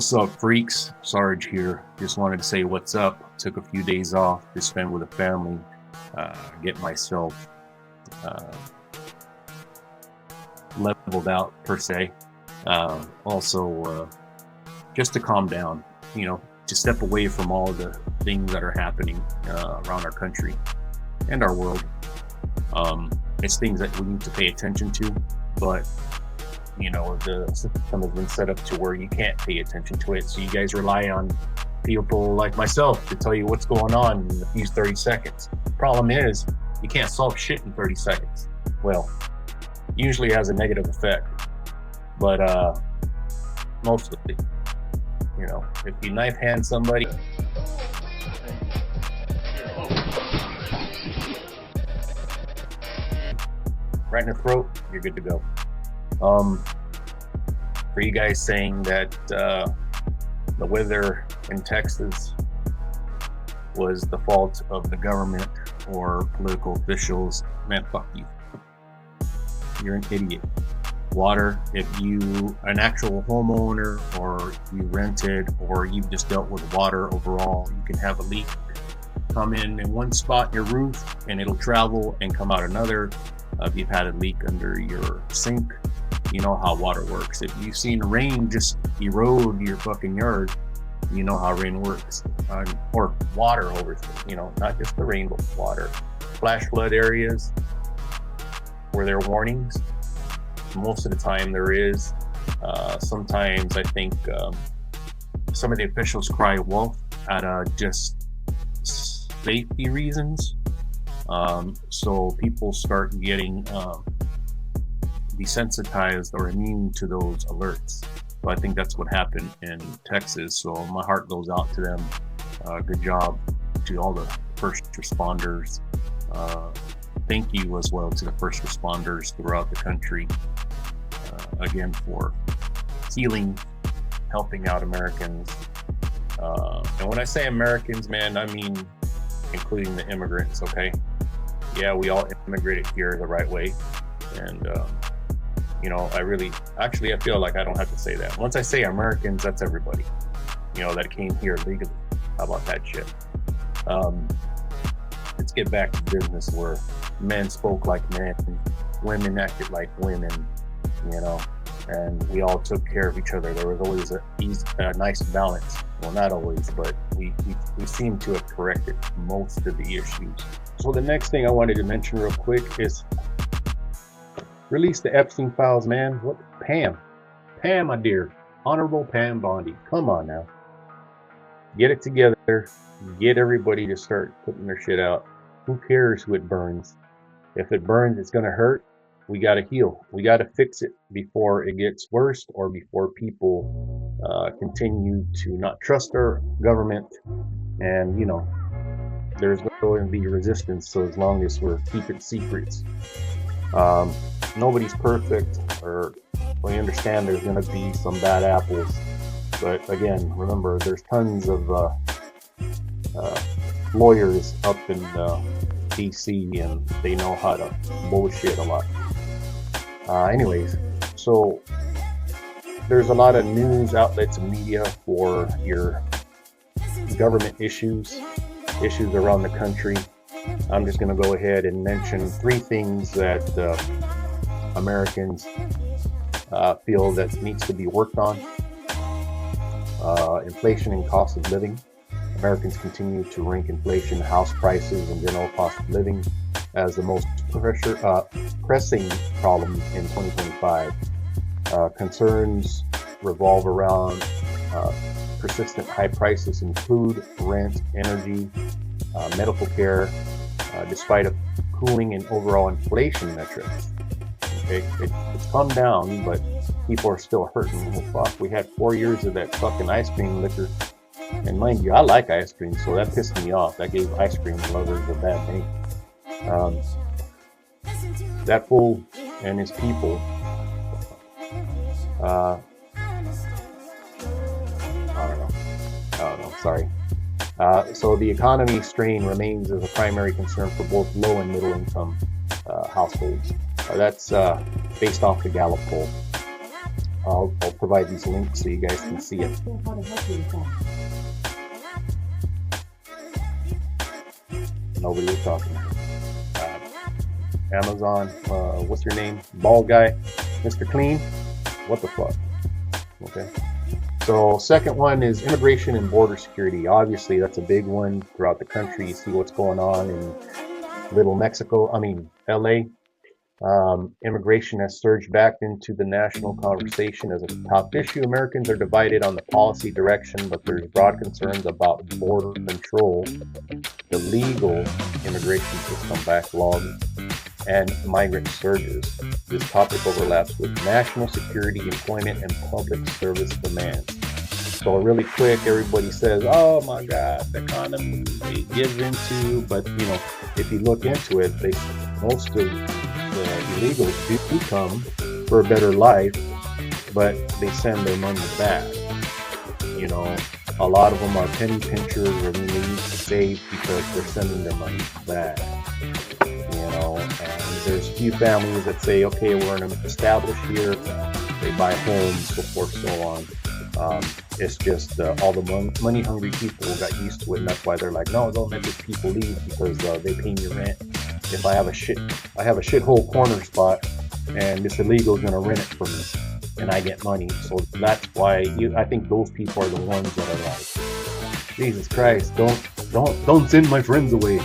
What's up, freaks? Sarge here. Just wanted to say what's up. Took a few days off to spend with the family, get myself leveled out per se. Also, just to calm down, to step away from all the things that are happening around our country and our world. It's things that we need to pay attention to, but the system has been set up to where you can't pay attention to it. So you guys rely on people like myself to tell you what's going on in a few 30 seconds. Problem is, you can't solve shit in 30 seconds. Well, usually has a negative effect, but mostly, if you knife hand somebody, right in the throat, you're good to go. For you guys saying that the weather in Texas was the fault of the government or political officials, man, fuck you. You're an idiot. Water, if you an actual homeowner or you rented or you've just dealt with water overall, you can have a leak come in one spot in your roof and it'll travel and come out another. If you've had a leak under your sink, you know how water works. If you've seen rain just erode your fucking yard, you know how rain works. Or water over, not just the rain, but water. Flash flood areas where there are warnings, most of the time there is. Sometimes I think some of the officials cry wolf out of just safety reasons. So people start getting desensitized or immune to those alerts. So I think that's what happened in Texas. So my heart goes out to them. Good job to all the first responders. Thank you as well to the first responders throughout the country. Again, for healing, helping out Americans. And when I say Americans, man, I mean including the immigrants, okay? Yeah, we all immigrated here the right way. And, I feel like I don't have to say that. Once I say Americans, that's everybody, that came here legally. How about that shit? Let's get back to business where men spoke like men, women acted like women, and we all took care of each other. There was always a nice balance. Well, not always, but we seem to have corrected most of the issues. So the next thing I wanted to mention real quick is release the Epstein files, man. What? Pam, my dear, Honorable Pam Bondi. Come on now. Get it together. Get everybody to start putting their shit out. Who cares who it burns? If it burns, it's going to hurt. We got to heal. We got to fix it before it gets worse or before people continue to not trust our government. And, there's going to be resistance. So as long as we're keeping secrets, nobody's perfect, or we understand there's going to be some bad apples. But again, remember, there's tons of lawyers up in DC, and they know how to bullshit a lot. Anyways, so there's a lot of news outlets and media for your government issues around the country. I'm just going to go ahead and mention 3 things that Americans feel that needs to be worked on. Inflation and cost of living. Americans continue to rank inflation, house prices, and general cost of living as the most pressing problem in 2025. Concerns revolve around persistent high prices in food, rent, energy, medical care, despite a cooling in overall inflation metrics. Okay, it's come down, but people are still hurting. Well, fuck, we had 4 years of that fucking ice cream liquor. And mind you, I like ice cream, so that pissed me off. That gave ice cream lovers a bad name. That fool and his people, I don't know, sorry. So the economy strain remains as a primary concern for both low and middle income households. That's based off the Gallup poll. I'll provide these links so you guys can see it. Nobody was talking. Amazon, what's your name? Bald guy, Mr. Clean. What the fuck? Okay. So second one is immigration and border security. Obviously, that's a big one throughout the country. You see what's going on in Little Mexico. LA. Immigration has surged back into the national conversation as a top issue. Americans are divided on the policy direction, but there's broad concerns about border control, the legal immigration system backlog, and migrant surges. This topic overlaps with national security, employment, and public service demands. So really quick, everybody says, oh my God, the economy gives into, but if you look into it, most of the illegals do come for a better life, but they send their money back. A lot of them are penny pinchers, or they need to save because they're sending their money back. And there's a few families that say, okay, we're going to establish here. They buy homes, so forth, so on. It's just all the money hungry people got used to it, and that's why they're like, no, don't let these people leave because they pay me rent. If I have a shithole corner spot, and this illegal is gonna rent it for me, and I get money. So that's why I think those people are the ones that are like, Jesus Christ, don't send my friends away.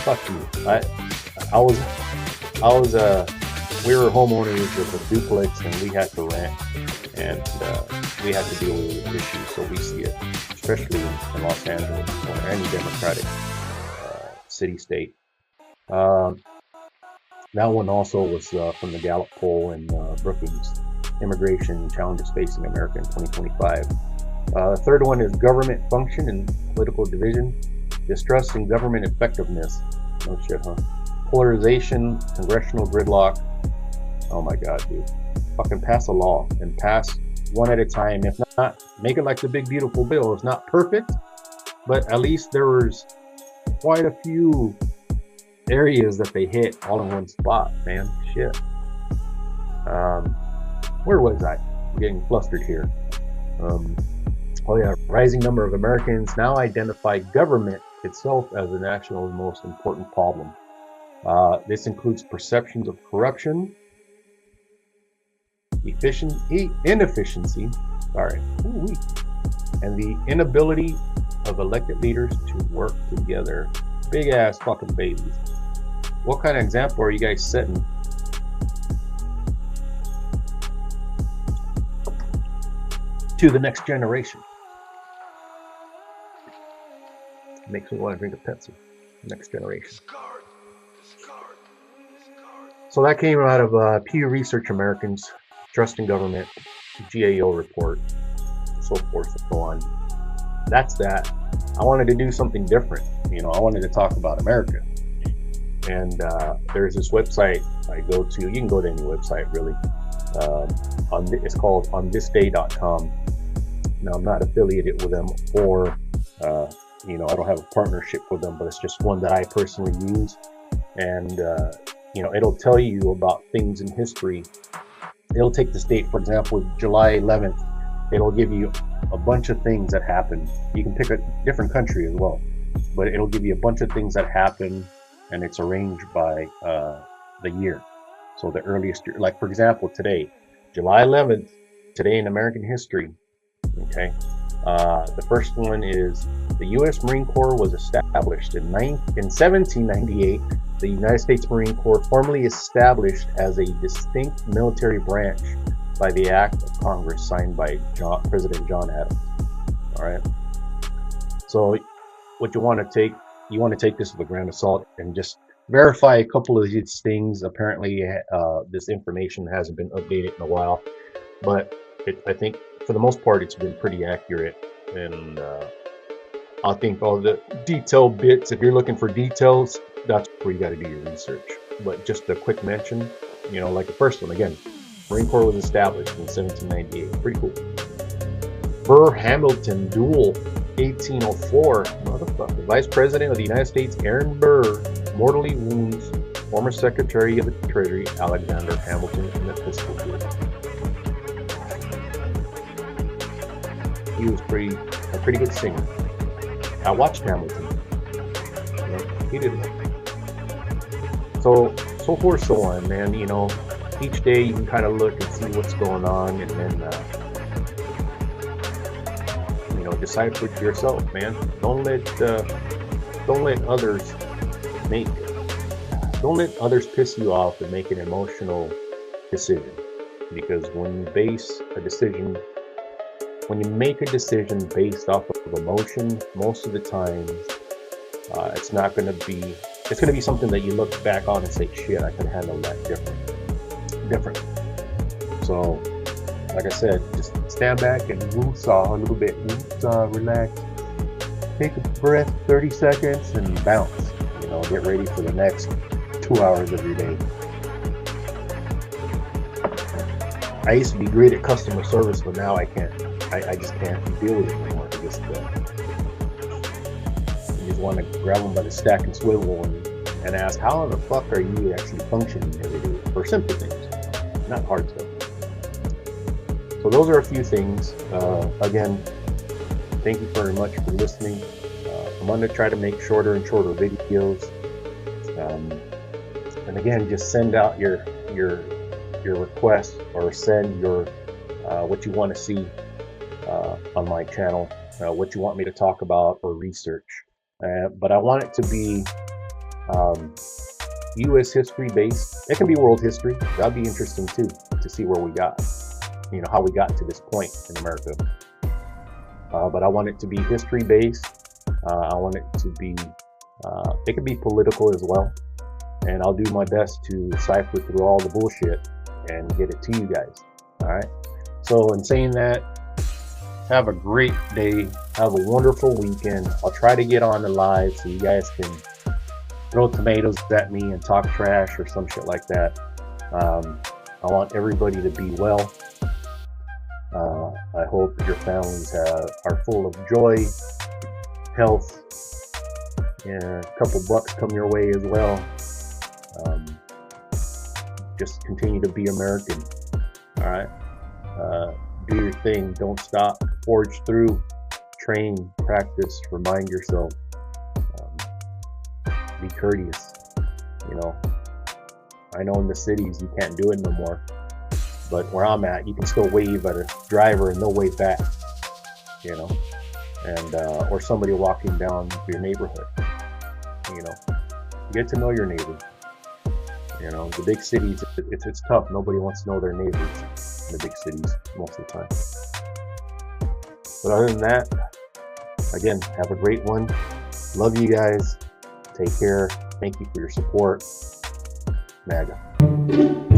Fuck you. We were homeowners of a duplex, and we had to rent, and we had to deal with the issues. So we see it, especially in Los Angeles or any democratic city-state. That one also was from the Gallup poll and Brookings, Immigration Challenges Facing America in 2025. The third one is government function and political division, distrust in government effectiveness. No shit, huh? Polarization, congressional gridlock. Oh my God, dude. Fucking pass a law and pass one at a time. If not, make it like the big beautiful bill. It's not perfect, but at least there was quite a few areas that they hit all in one spot, man. Shit. Where was I? I'm getting flustered here. Oh yeah, rising number of Americans now identify government itself as the nation's most important problem. This includes perceptions of corruption, inefficiency, and the inability of elected leaders to work together. Big ass fucking babies. What kind of example are you guys setting to the next generation? Makes me want to drink a Pepsi. Next generation. So that came out of Pew Research Americans Trust in Government, GAO report, so forth and so on. That's that. I wanted to do something different. I wanted to talk about America. And there's this website I go to. You can go to any website, really. It's called onthisday.com. Now, I'm not affiliated with them, or I don't have a partnership with them, but it's just one that I personally use. And it'll tell you about things in history. It'll take this date, for example, July 11th. It'll give you a bunch of things that happened. You can pick a different country as well, but it'll give you a bunch of things that happened, and it's arranged by the year. So the earliest year, like for example, today, July 11th, today in American history. Okay, the first one is the U.S. Marine Corps was established in 1798. The United States Marine Corps formally established as a distinct military branch by the Act of Congress signed by President John Adams. All right. So what you want to take this with a grain of salt and just verify a couple of these things. Apparently, this information hasn't been updated in a while, but I think for the most part, it's been pretty accurate. And I think all the detailed bits, if you're looking for details, that's where you got to do your research. But just a quick mention, like the first one, again, Marine Corps was established in 1798. Pretty cool. Burr-Hamilton duel, 1804. Motherfucker. Vice President of the United States, Aaron Burr, mortally wounds former Secretary of the Treasury, Alexander Hamilton, in the pistol duel. he was a pretty good singer. I watched Hamilton. You know, he did well. So forth, so on, man. You know, each day you can kind of look and see what's going on, and then you know, decide for yourself, man. Don't let others piss you off and make an emotional decision, because when you make a decision based off of emotion, most of the time it's going to be something that you look back on and say, shit, I could handle that different. So like I said, just stand back and woosah a little bit. Woosah, relax, take a breath, 30 seconds, and bounce. You know, get ready for the next 2 hours of your day. I used to be great at customer service, but now I can't. I just can't deal with it anymore. I just want to grab them by the stack and swivel and ask, how the fuck are you actually functioning every day? For simple things, not hard stuff. So those are a few things. Again, thank you very much for listening. I'm going to try to make shorter and shorter videos. And again, just send out your requests, or send your what you want to see on my channel, what you want me to talk about or research. But I want it to be U.S. history based. It can be world history. That'd be interesting too, to see where we got, you know, how we got to this point in America. But I want it to be history based. I want it to be, it can be political as well. And I'll do my best to cipher through all the bullshit and get it to you guys. All right. So in saying that, have a great day. Have a wonderful weekend. I'll try to get on the live so you guys can throw tomatoes at me and talk trash or some shit like that. I want everybody to be well. I hope your families are full of joy, health, and a couple bucks come your way as well. Just continue to be American. All right. Do your thing. Don't stop. Forge through. Train. Practice. Remind yourself. Be courteous. You know, I know in the cities you can't do it no more, but where I'm at, you can still wave at a driver and they'll wave back. You know, and or somebody walking down your neighborhood. You know, get to know your neighbors. You know, the big cities, it's tough. Nobody wants to know their neighbors in the big cities most of the time. But other than that, again, have a great one. Love you guys. Take care. Thank you for your support. MAGA.